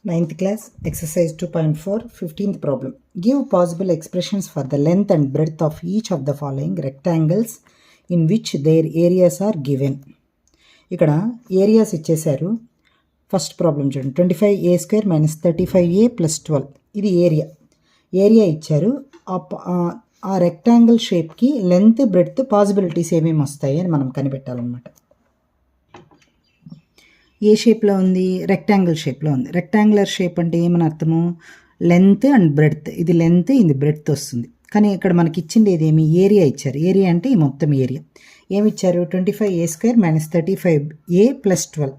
9th class, exercise 2.4, 15th problem. Give possible expressions for the length and breadth of each of the following rectangles in which their areas are given. ఇక్కడ areas ఇచ్చేశారు. First problem చూడండి, 25a² minus 35a plus 12, ఇది area ఇచ్చారు. ఆ rectangle షేప్కి length breadth possibilities ఏమేమి వస్తాయి అని మనం కనిపెట్టాలన్నమాట. ఏ షేప్లో ఉంది? రెక్టాంగిల్ షేప్లో ఉంది. రెక్టాంగులర్ షేప్ అంటే ఏమని అర్థము? లెంత్ అండ్ బ్రెడ్త్, ఇది లెంత్ ఇది బ్రెడ్త్ వస్తుంది. కానీ ఇక్కడ మనకి ఇచ్చింది ఏదేమి? ఏరియా ఇచ్చారు. ఏరియా అంటే ఈ మొత్తం area ఏమిచ్చారు? 25a² minus 35a plus 12.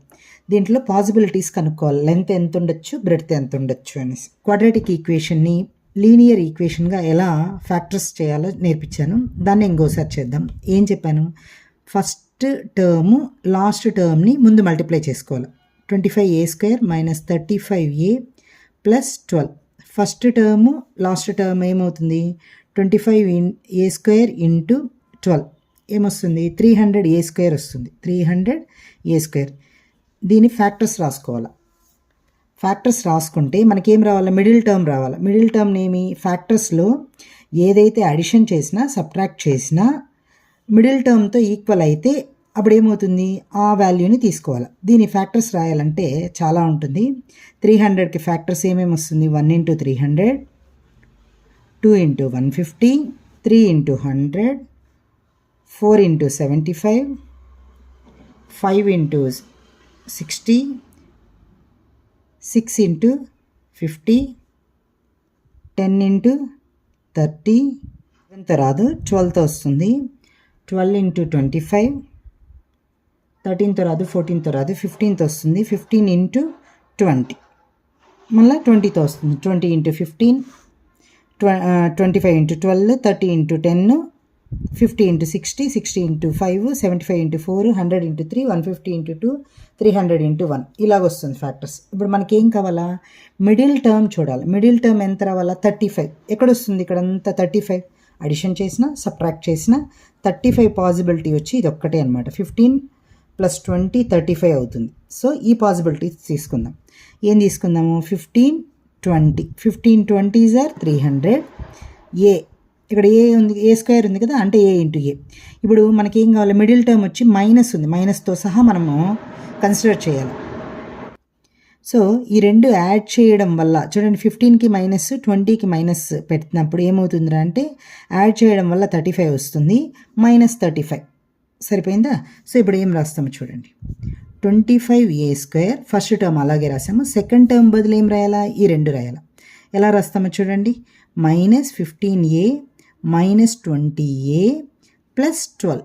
దీంట్లో పాసిబిలిటీస్ కనుక్కోవాలి, లెంత్ ఎంత ఉండొచ్చు, బ్రెడ్త్ ఎంత ఉండొచ్చు అనేసి. క్వాడ్రాటిక్ ఈక్వేషన్ని లీనియర్ ఈక్వేషన్గా ఎలా ఫ్యాక్టర్స్ చేయాలో నేర్పించాను. దాన్ని ఇంకోసారి చేద్దాం. ఏం చెప్పాను? ఫస్ట్ టర్మ్ లాస్ట్ టర్మ్ని ముందు మల్టిప్లై చేసుకోవాలి. 25a² minus 35a plus 12. First term last term ఏమవుతుంది? 25a² ఇంటూ 12 ఏమొస్తుంది? 300a² వస్తుంది. 300a². దీని ఫ్యాక్టర్స్ రాసుకోవాలి. ఫ్యాక్టర్స్ రాసుకుంటే మనకేం రావాలి? మిడిల్ టర్మ్ రావాలి. మిడిల్ టర్మ్ ఏమి? ఫ్యాక్టర్స్లో ఏదైతే అడిషన్ చేసినా సబ్ట్రాక్ట్ చేసినా మిడిల్ టర్మ్తో ఈక్వల్ అయితే అప్పుడు ఏమవుతుంది? ఆ వాల్యూని తీసుకోవాలి. దీని ఫ్యాక్టర్స్ రాయాలంటే చాలా ఉంటుంది. 300కి ఫ్యాక్టర్స్ ఏమేమి వస్తుంది? 1 into 300, 2 into 150, 3 into 100, 4 into 75, 5 into 60, 6 into 50, 10 into 30, 7తో రాదు 12తో వస్తుంది. 12 ఇంటూ 25, 13తో రాదు, 14తో రాదు, 15తో వస్తుంది. 15 ఇంటూ 20, మళ్ళీ 20తో వస్తుంది. 20 into 15, 25 into 12, 30 into 10, 50 into 60, 60 into 5, 75 into 4, 100 into 3, 150 into 2, 300 into 1 ఇలాగ వస్తుంది ఫ్యాక్టర్స్. ఇప్పుడు మనకి ఏం కావాలా? మిడిల్ టర్మ్ చూడాలి. మిడిల్ టర్మ్ ఎంత రావాలా? 35. ఎక్కడొస్తుంది? ఇక్కడంతా 35. అడిషన్ చేసిన సబ్ట్రాక్ట్ చేసిన 35 పాసిబిలిటీ వచ్చి ఇది ఒక్కటే అనమాట. 15 ప్లస్ 20 35 అవుతుంది. సో ఈ పాసిబిలిటీ తీసుకుందాం. ఏం తీసుకుందాము? 15 20. 15 20s ఆర్ 300. ఏ ఇక్కడ ఏ ఉంది, a² ఉంది కదా, అంటే a ఇంటూ ఏ. ఇప్పుడు మనకి ఏం కావాలి? మిడిల్ టర్మ్ వచ్చి మైనస్ ఉంది. మైనస్తో సహా మనము కన్సిడర్ చేయాలి. సో ఈ రెండు యాడ్ చేయడం వల్ల చూడండి, 15కి మైనస్ 20కి మైనస్ పెట్టినప్పుడు ఏమవుతుందిరా అంటే యాడ్ చేయడం వల్ల 35 వస్తుంది. మైనస్ 35 సరిపోయిందా? సో ఇప్పుడు ఏం రాస్తాము చూడండి, 25a² ఫస్ట్ టర్మ్ అలాగే రాసాము. సెకండ్ టర్మ్ బదులు ఏం రాయాలా? ఈ రెండు రాయాలా. ఎలా రాస్తామో చూడండి, minus 15a minus 20a plus 12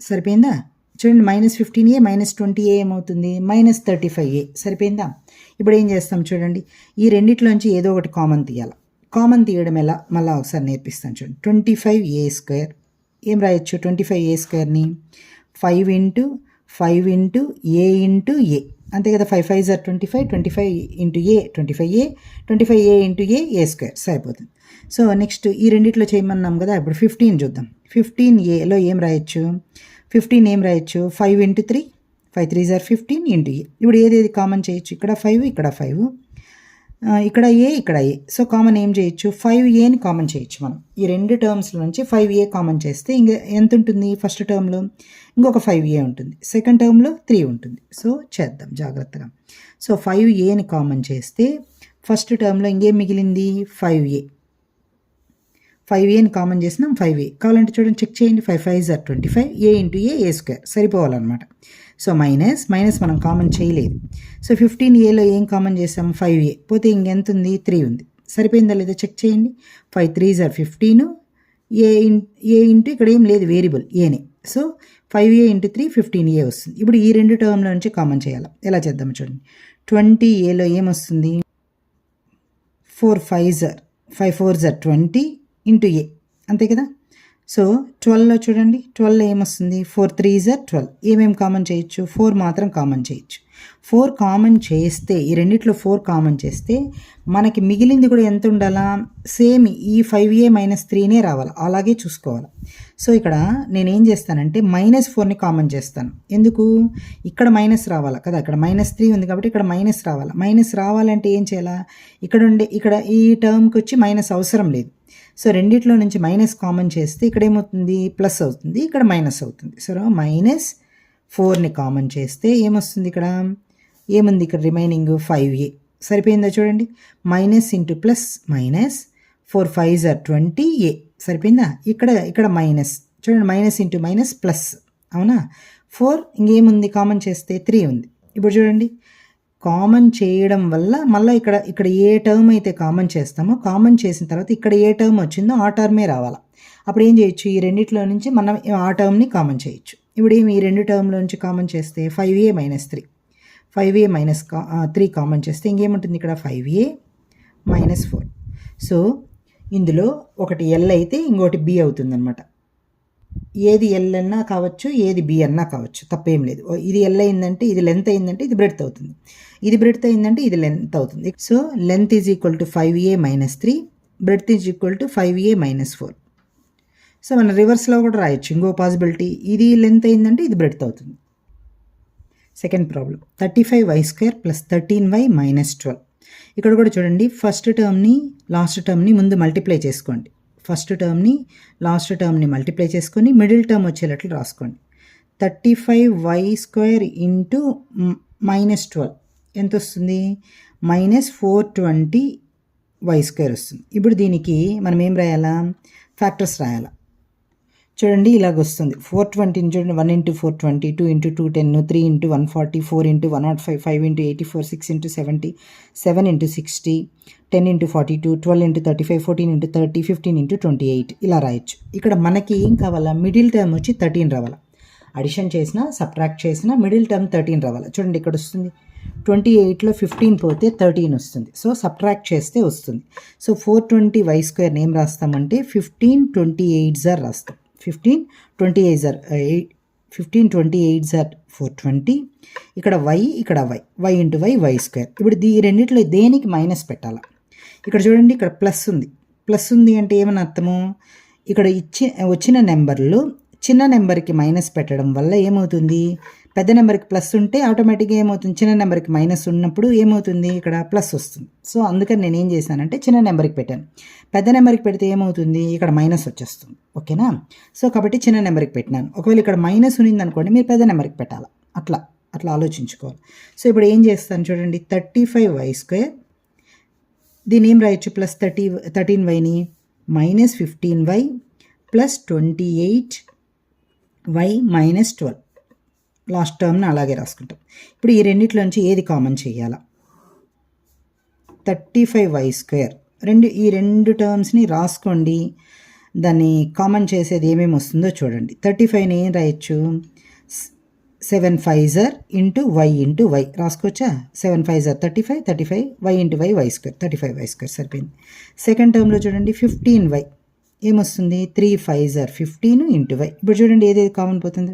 సరిపోయిందా? చూడండి, మైనస్ 15a మైనస్ 20a ఏమవుతుంది? మైనస్ 35a సరిపోయిందా? ఇప్పుడు ఏం చేస్తాం చూడండి, ఈ రెండిట్లోంచి ఏదో ఒకటి కామన్ తీయాలి. కామన్ తీయడం ఎలా మళ్ళీ ఒకసారి నేర్పిస్తాను చూడండి. 25a² ఏం రాయొచ్చు? 25a²ని 5 into 5 into a into a, అంతే కదా. 5 5s or 25, 25 into a 25a, 25a into a² సరిపోతుంది. సో నెక్స్ట్ ఈ రెండిట్లో చేయమన్నాం కదా. ఇప్పుడు 15 చూద్దాం. 15aలో ఏం రాయొచ్చు? 15 ఏం రాయొచ్చు? 5 into 3, 5 3s are 15 into a. ఇప్పుడు ఏదేది కామన్ చేయొచ్చు? ఇక్కడ 5, ఇక్కడ 5, ఇక్కడ a, ఇక్కడ a. సో కామన్ ఏం చేయొచ్చు? 5aని కామన్ చేయొచ్చు మనం. ఈ రెండు టర్మ్స్లో నుంచి 5a కామన్ చేస్తే ఇంకా ఎంత ఉంటుంది? ఫస్ట్ టర్మ్లో ఇంకొక 5a ఉంటుంది, సెకండ్ టర్మ్లో 3 ఉంటుంది. సో చేద్దాం జాగ్రత్తగా. సో 5aని కామన్ చేస్తే ఫస్ట్ టర్మ్లో ఇంకేం మిగిలింది? 5a. 5aని కామన్ చేసినాం, 5a. కావాలంటే చూడండి, చెక్ చేయండి. 5 5s or 25, a into a² సరిపోవాలన్నమాట. సో మైనస్ మనం కామన్ చేయలేదు. సో 15aలో ఏం కామన్ చేసాం? 5a. పోతే ఇంకెంత ఉంది? 3 ఉంది. సరిపోయిందా లేదా చెక్ చేయండి. 5 3s ఆర్ 15, a ఇంటూ ఇక్కడ ఏం లేదు variable aనే. So 5a into 3 15a వస్తుంది. ఇప్పుడు ఈ రెండు టర్మ్లో నుంచి కామన్ చేయాలి. ఎలా చేద్దాం చూడండి. 20aలో ఏమొస్తుంది? 4 5s are 5 4s are 20 into a, అంతే కదా. సో 12లో చూడండి, 12లో ఏమొస్తుంది, 4 3s are 12. ఏమేమి కామన్ చేయొచ్చు, 4 మాత్రం కామన్ చేయొచ్చు. 4 కామన్ చేస్తే, ఈ రెండిట్లో 4 కామన్ చేస్తే మనకి మిగిలింది కూడా ఎంత ఉండాలా, సేమ్ ఈ 5a - 3నే రావాలి, అలాగే చూసుకోవాలి. సో ఇక్కడ నేనేం చేస్తానంటే -4ని కామన్ చేస్తాను. ఎందుకు, ఇక్కడ మైనస్ రావాలి కదా, ఇక్కడ -3 ఉంది కాబట్టి ఇక్కడ మైనస్ రావాలి. మైనస్ రావాలంటే ఏం చేయాలా, ఇక్కడ ఈ టర్మ్కి వచ్చి మైనస్ అవసరం లేదు. సో రెండిట్లో నుంచి మైనస్ కామన్ చేస్తే ఇక్కడ ఏమవుతుంది, ప్లస్ అవుతుంది, ఇక్కడ మైనస్ అవుతుంది. సో -4ని కామన్ చేస్తే ఏమొస్తుంది, ఇక్కడ ఏముంది, ఇక్కడ రిమైనింగ్ 5a. సరిపోయిందా చూడండి, minus into plus minus, 4 5s are 20a. సరిపోయిందా, ఇక్కడ మైనస్ చూడండి, మైనస్ ఇంటూ మైనస్ ప్లస్, అవునా. 4 ఇంకేముంది కామన్ చేస్తే 3 ఉంది. ఇప్పుడు చూడండి, కామన్ చేయడం వల్ల మళ్ళీ ఇక్కడ ఏ టర్మ్ అయితే కామన్ చేస్తామో, కామన్ చేసిన తర్వాత ఇక్కడ ఏ టర్మ్ వచ్చిందో ఆ టర్మే రావాలి. అప్పుడు ఏం చేయొచ్చు, ఈ రెండిట్లో నుంచి మనం ఆ టర్మ్ని కామన్ చేయొచ్చు. ఇప్పుడు ఏమి, ఈ రెండు టర్మ్లో నుంచి కామన్ చేస్తే 5a - 3, 5a - 3 కామన్ చేస్తే ఇంకేముంటుంది, ఇక్కడ 5a - 4. సో ఇందులో ఒకటి ఎల్ అయితే ఇంకోటి బి అవుతుంది అనమాట. ఏది ఎల్ అన్నా కావచ్చు, ఏది బి అన్నా కావచ్చు, తప్పేం లేదు. ఇది ఎల్ అయిందంటే ఇది లెంత్ అయిందంటే ఇది బ్రెడ్త్ అవుతుంది, ఇది బ్రెడ్త్ అయిందంటే ఇది లెంత్ అవుతుంది. So length is equal to 5a - 3, breadth is equal to 5a - 4. So మనం రివర్స్లో కూడా రాయొచ్చు, ఇంకో పాసిబిలిటీ, ఇది లెంత్ అయిందంటే ఇది బ్రెడ్త్ అవుతుంది. Second problem, 35y² + 13y - 12. ఇక్కడ కూడా చూడండి, ఫస్ట్ టర్మ్ని లాస్ట్ టర్మ్ని ముందు మల్టిప్లై చేసుకోండి. ఫస్ట్ టర్మ్ని లాస్ట్ టర్మ్ని మల్టిప్లై చేసుకొని మిడిల్ టర్మ్ వచ్చేటట్లు రాసుకోండి. 35y² ఇంటూ -12 ఎంత వస్తుంది, -420y² వస్తుంది. ఇప్పుడు దీనికి మనం ఏం రాయాలా, ఫ్యాక్టర్స్ రాయాలా. చూడండి ఇలాగ వస్తుంది, 420 చూడండి, 1 × 420, 2 × 210, 3 × 140, 4 × 105, 5 × 84, 6 × 70, 7 × 60, 10 × 42, 12 × 35, 14 × 30, 15 × 28 ఇలా రాయొచ్చు. ఇక్కడ మనకి ఏం కావాలా, మిడిల్ టర్మ్ వచ్చి 13 రావాలా. అడిషన్ చేసినా సబ్ట్రాక్ట్ చేసినా మిడిల్ టర్మ్ 13 రావాలా. చూడండి ఇక్కడ వస్తుంది, 28లో 15 పోతే 13 వస్తుంది. సో సబ్ట్రాక్ట్ చేస్తే వస్తుంది. సో 420y² ఏం రాస్తామంటే 15 28s are రాస్తాం. 15 28s are 420. ఇక్కడ y, ఇక్కడ y ఇంటూ y² ఇప్పుడు ఈ రెండిట్లో దేనికి మైనస్ పెట్టాలా. ఇక్కడ చూడండి, ఇక్కడ ప్లస్ ఉంది. ప్లస్ ఉంది అంటే ఏమని అర్థము, ఇక్కడ వచ్చిన నెంబర్లు చిన్న నెంబర్కి మైనస్ పెట్టడం వల్ల ఏమవుతుంది, పెద్ద నెంబర్కి ప్లస్ ఉంటే ఆటోమేటిక్గా ఏమవుతుంది, చిన్న నెంబర్కి మైనస్ ఉన్నప్పుడు ఏమవుతుంది, ఇక్కడ ప్లస్ వస్తుంది. సో అందుకని నేను ఏం చేశానంటే చిన్న నెంబర్కి పెట్టాను. పెద్ద నెంబర్కి పెడితే ఏమవుతుంది, ఇక్కడ మైనస్ వచ్చేస్తుంది. ఓకేనా. సో కాబట్టి చిన్న నెంబర్కి పెట్టినాను. ఒకవేళ ఇక్కడ మైనస్ ఉన్నింది అనుకోండి, మీరు పెద్ద నెంబర్కి పెట్టాలి. అట్లా ఆలోచించుకోవాలి. సో ఇప్పుడు ఏం చేస్తాను చూడండి, 35y² దీని ఏం రాయొచ్చు, ప్లస్ 13yని -15y + 28y - 12 లాస్ట్ టర్మ్ని అలాగే రాసుకుంటాం. ఇప్పుడు ఈ రెండిట్లోంచి ఏది కామన్ చేయాలా, 35y². ఈ రెండు టర్మ్స్ని రాసుకోండి. దాన్ని కామన్ చేసేది ఏమేమి వస్తుందో చూడండి. 35ని ఏం రాయొచ్చు, 7 5s are into y into y రాసుకోవచ్చా. 7 5s are 35, 35 y into y² 35y² సరిపోయింది. సెకండ్ టర్మ్లో చూడండి 15y ఏమొస్తుంది, 3 5s are 15 ఇంటూ y. ఇప్పుడు చూడండి ఏదేది కామన్ పోతుంది,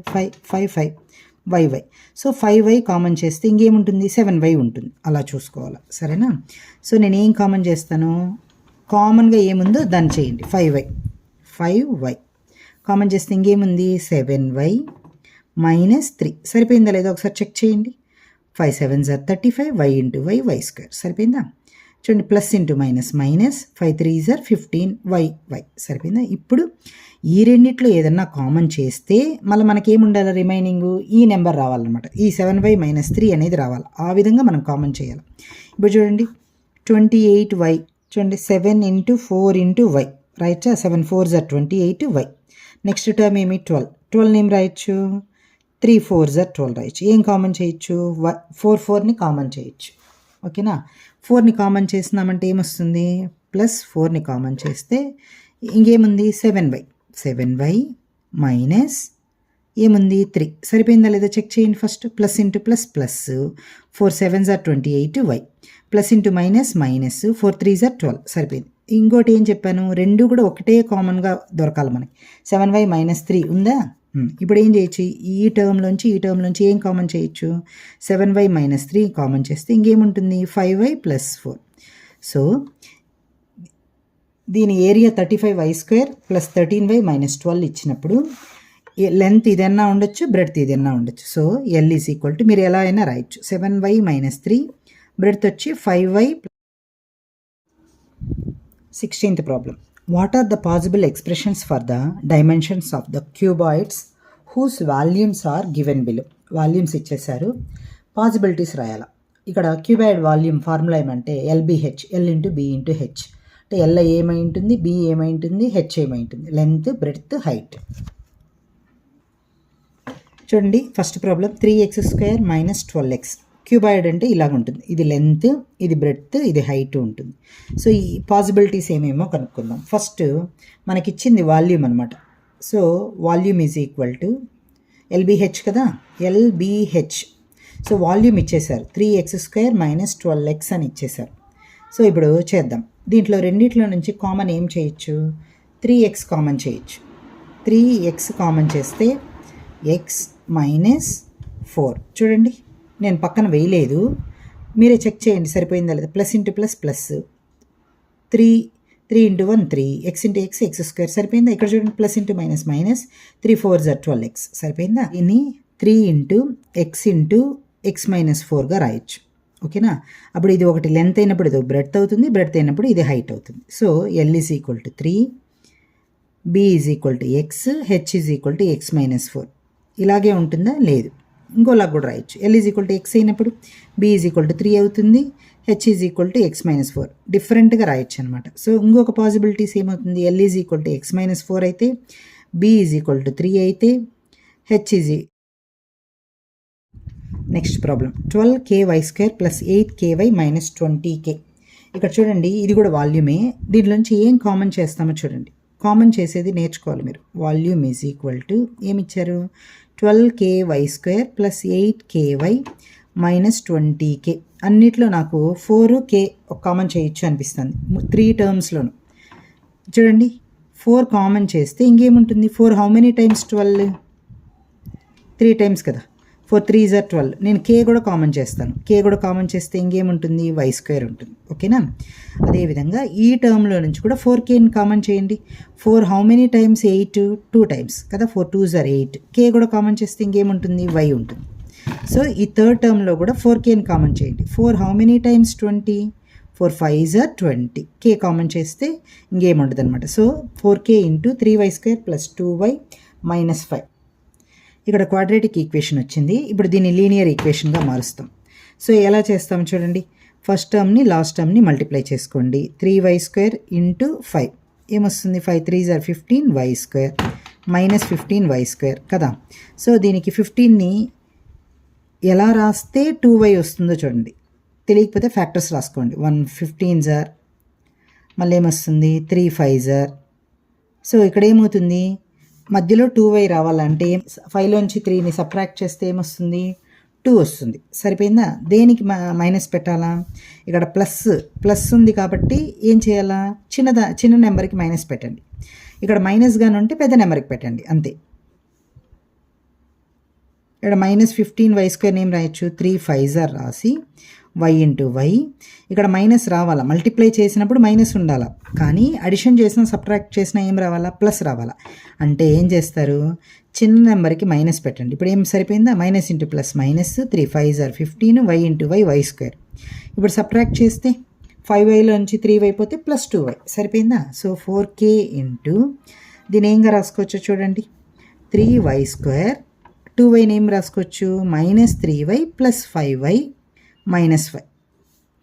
5 y. సో 5y కామన్ చేస్తే ఇంకేముంటుంది, 7y ఉంటుంది. అలా చూసుకోవాలి, సరేనా. సో నేను ఏం కామన్ చేస్తాను, కామన్గా ఏముందో దాన్ని చేయండి. 5y కామన్ చేస్తే ఇంకేముంది, 7y - 3 సరిపోయిందా లేదా ఒకసారి చెక్ చేయండి. 5 7s are 35 y into y² సరిపోయిందా. చూడండి, plus into minus, 5 3s are 15 y సరిపోయిందా. ఇప్పుడు ఈ రెండిట్లో ఏదన్నా కామన్ చేస్తే మళ్ళీ మనకేముండాలి, రిమైనింగ్ ఈ నెంబర్ రావాలన్నమాట. ఈ 7y - 3 అనేది రావాలి. ఆ విధంగా మనం కామన్ చేయాలి. ఇప్పుడు చూడండి 28y, చూడండి 7 × 4 into y right. 7 4s are 28y. Next term ఏమి, 12 ఏం రాయొచ్చు, 3 4s are 12 రాయొచ్చు. ఏం కామన్ చేయొచ్చు, 4ని కామన్ చేయొచ్చు. ఓకేనా. 4ని కామన్ చేసినామంటే ఏమొస్తుంది, ప్లస్ 4ని కామన్ చేస్తే ఇంకేముంది, 7y మైనస్ ఏముంది 3 సరిపోయిందా లేదా చెక్ చేయండి. First plus into plus 4 7s are 28y plus into minus 4 3s are 12 సరిపోయింది. ఇంకోటి ఏం చెప్పాను, రెండు కూడా ఒకటే కామన్గా దొరకాలి మనకి. 7y - 3 ఉందా? ఇప్పుడు ఏం చేయొచ్చు, ఈ టర్మ్లోంచి ఏం కామన్ చేయొచ్చు, 7y - 3 కామన్ చేస్తే ఇంకేముంటుంది, 5y + 4. సో దీని ఏరియా 35y² + 13y - 12 ఇచ్చినప్పుడు లెంత్ ఇదన్నా ఉండొచ్చు, బ్రెడ్త్ ఇదన్నా ఉండొచ్చు. సో L = మీరు ఎలా అయినా రాయొచ్చు, 7y - 3, బ్రెడ్త్ వచ్చి 5y. 16th problem. What are the possible expressions for the dimensions of the cuboids whose volumes are given below. Volumes ఇచ్చేసారు, పాసిబిలిటీస్ రాయాలా. ఇక్కడ క్యూబాయిడ్ వాల్యూమ్ ఫార్ములా ఏమంటే LBH, L × B × H. అంటే L ఏమై ఉంటుంది, B ఏమై ఉంటుంది, H ఏమై ఉంటుంది, లెంత్, బ్రెడ్త్, హైట్. చూడండి first problem, 3x² - 12x. Cuboid అంటే ఇలాగ ఉంటుంది, ఇది లెంత్, ఇది బ్రెడ్త్, ఇది హైట్ ఉంటుంది. సో ఈ పాసిబిలిటీస్ ఏమేమో కనుక్కుందాం. ఫస్ట్ మనకిచ్చింది వాల్యూమ్ అనమాట. సో వాల్యూమ్ = LBH కదా, LBH. సో వాల్యూమ్ ఇచ్చేసారు, 3x² - 12x అని ఇచ్చేసారు. సో ఇప్పుడు చేద్దాం. దీంట్లో రెండిట్లో నుంచి కామన్ ఏం చేయొచ్చు, 3x కామన్ చేయొచ్చు. 3x కామన్ చేస్తే x - 4. చూడండి నేను పక్కన వేయలేదు, మీరే చెక్ చేయండి సరిపోయిందా లేదా. Plus into plus plus, 3 × 1 3, x × x x² సరిపోయిందా. ఇక్కడ చూడండి plus into minus minus, 3 4 = 12x సరిపోయిందా. దీన్ని 3 × x × x - 4గా రాయొచ్చు. ఓకేనా. అప్పుడు ఇది ఒకటి లెంత్ అయినప్పుడు ఇది బ్రెడ్త్ అవుతుంది, బ్రెడ్త్ అయినప్పుడు ఇది హైట్ అవుతుంది. So L = 3, B = x, H = x - 4. ఇలాగే ఉంటుందా, లేదు. ఇంకోలా కూడా రాయొచ్చు, L = x అయినప్పుడు B = 3 అవుతుంది, H = x - 4. డిఫరెంట్గా రాయొచ్చు అనమాట. సో ఇంకొక పాసిబిలిటీస్ ఏమవుతుంది, L = x - 4 అయితే, B = 3 అయితే, H next problem, 12ky² + 8ky - 20k. ఇక్కడ చూడండి ఇది కూడా వాల్యూమే. దీంట్లోంచి ఏం కామన్ చేస్తామో చూడండి, కామన్ చేసేది నేర్చుకోవాలి మీరు. Volume = ఏమిచ్చారు, 12ky² + 8ky - 20k. అన్నిట్లో నాకు 4k కామన్ చేయొచ్చు అనిపిస్తుంది, 3 టర్మ్స్లోను. చూడండి 4 కామన్ చేస్తే ఇంకేముంటుంది, 4 హౌ మెనీ టైమ్స్ 12, 3 టైమ్స్ కదా, 4 3s are 12. నేను k కూడా కామన్ చేస్తాను, k కూడా కామన్ చేస్తే ఇంకేముంటుంది, y² ఉంటుంది. ఓకేనా. అదేవిధంగా ఈ టర్మ్లో నుంచి కూడా 4kని కామన్ చేయండి. 4 హౌ మెనీ టైమ్స్, 8 2 టైమ్స్ కదా, 4 2s are 8. k కూడా కామన్ చేస్తే ఇంకేముంటుంది, y ఉంటుంది. సో ఈ థర్డ్ టర్మ్లో కూడా 4kని కామన్ చేయండి. 4 how many times, 20, 4 5s are 20. k common చేస్తే ఇంకేముంటుంది అనమాట. So 4k × 3y² + 2y - 5. ఇక్కడ క్వాడ్రాటిక్ ఈక్వేషన్ వచ్చింది. ఇప్పుడు దీన్ని లీనియర్ ఈక్వేషన్గా మారుస్తాం. సో ఎలా చేస్తాం చూడండి, ఫస్ట్ టర్మ్ని లాస్ట్ టర్మ్ని మల్టిప్లై చేసుకోండి. 3y² × 5 ఏమొస్తుంది, 5 3s are 15, y² - 15y² కదా. సో దీనికి 15ని ఎలా రాస్తే 2y వస్తుందో చూడండి. తెలియకపోతే ఫ్యాక్టర్స్ రాసుకోండి. 1 15s are, మళ్ళీ ఏమొస్తుంది 3 5s are. సో ఇక్కడ ఏమవుతుంది, మధ్యలో 2y రావాలంటే 5లోంచి 3ని సబ్ట్రాక్ట్ చేస్తే ఏమొస్తుంది, 2 వస్తుంది. సరిపోయిందా. దేనికి మైనస్ పెట్టాలా, ఇక్కడ ప్లస్ ఉంది కాబట్టి ఏం చేయాలా, చిన్న నెంబర్కి మైనస్ పెట్టండి. ఇక్కడ మైనస్గానే ఉంటే పెద్ద నెంబర్కి పెట్టండి అంతే. ఇక్కడ -15y² ఏం రాయొచ్చు, 3 5s are రాసి y × y. ఇక్కడ మైనస్ రావాలా, మల్టిప్లై చేసినప్పుడు మైనస్ ఉండాలా, కానీ అడిషన్ చేసినా సబ్ట్రాక్ట్ చేసినా ఏం రావాలా, ప్లస్ రావాలా. అంటే ఏం చేస్తారు, చిన్న నెంబర్కి మైనస్ పెట్టండి. ఇప్పుడు ఏం సరిపోయిందా, -+ -3 5s are 15, y × y y². ఇప్పుడు సబ్ట్రాక్ట్ చేస్తే 5yలోంచి 3y పోతే +2y సరిపోయిందా. సో 4k దీని ఏంగా రాసుకోవచ్చు చూడండి, 3y², 2y ఏం రాసుకోవచ్చు, -3y + 5y - 5.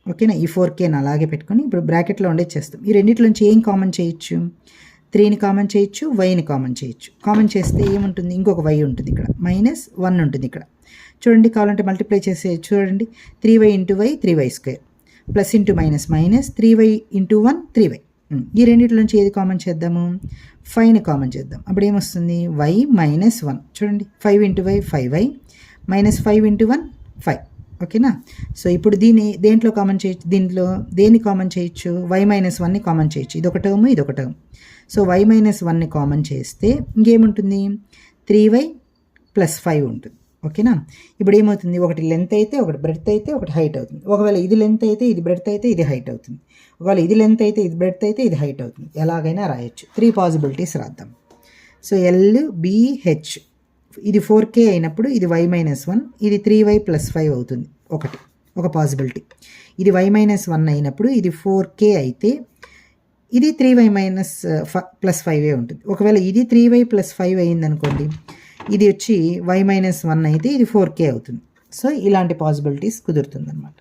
ఓకేనా. ఈ 4kని అలాగే పెట్టుకొని ఇప్పుడు బ్రాకెట్లో ఉండే చేస్తాం. ఈ రెండిట్లోంచి ఏం కామన్ చేయొచ్చు, 3ని కామన్ చేయొచ్చు, yని కామన్ చేయొచ్చు. కామన్ చేస్తే ఏముంటుంది, ఇంకొక y ఉంటుంది, ఇక్కడ -1 ఉంటుంది. ఇక్కడ చూడండి, కావాలంటే మల్టిప్లై చేసే చూడండి, 3y × y 3y² plus into minus 3y × 1 3y. ఈ రెండిట్లోంచి ఏది కామన్ చేద్దాము, 5ని కామన్ చేద్దాం. అప్పుడు ఏమొస్తుంది, y - 1. చూడండి 5 × y 5y, -5 × 1 5. ఓకేనా. సో ఇప్పుడు దేంట్లో కామన్ చేయొచ్చు, దీంట్లో దేన్ని కామన్ చేయొచ్చు, y-1ని కామన్ చేయొచ్చు. ఇదొక టర్మ్, ఇదొక టర్మ్. సో y-1ని కామన్ చేస్తే ఇంకేముంటుంది, 3y + 5 ఉంటుంది. ఓకేనా. ఇప్పుడు ఏమవుతుంది, ఒకటి లెంత్ అయితే, ఒకటి బ్రెడ్త్ అయితే, ఒకటి హైట్ అవుతుంది. ఒకవేళ ఇది లెంత్ అయితే, ఇది బ్రెడ్త్ అయితే, ఇది హైట్ అవుతుంది. ఒకవేళ ఇది లెంత్ అయితే, ఇది బ్రెడ్త్ అయితే, ఇది హైట్ అవుతుంది. ఎలాగైనా రాయొచ్చు. 3 పాసిబిలిటీస్ రాద్దాం. సో LBH ఇది 4k అయినప్పుడు ఇది y-1, ఇది 3y + 5 అవుతుంది. ఒక పాసిబిలిటీ. ఇది y-1 అయినప్పుడు ఇది 4k అయితే ఇది 3y + 5 ఉంటుంది. ఒకవేళ ఇది 3y + 5 అయిందనుకోండి, ఇది వచ్చి y-1 అయితే ఇది 4k అవుతుంది. సో ఇలాంటి పాసిబిలిటీస్ కుదురుతుందన్నమాట.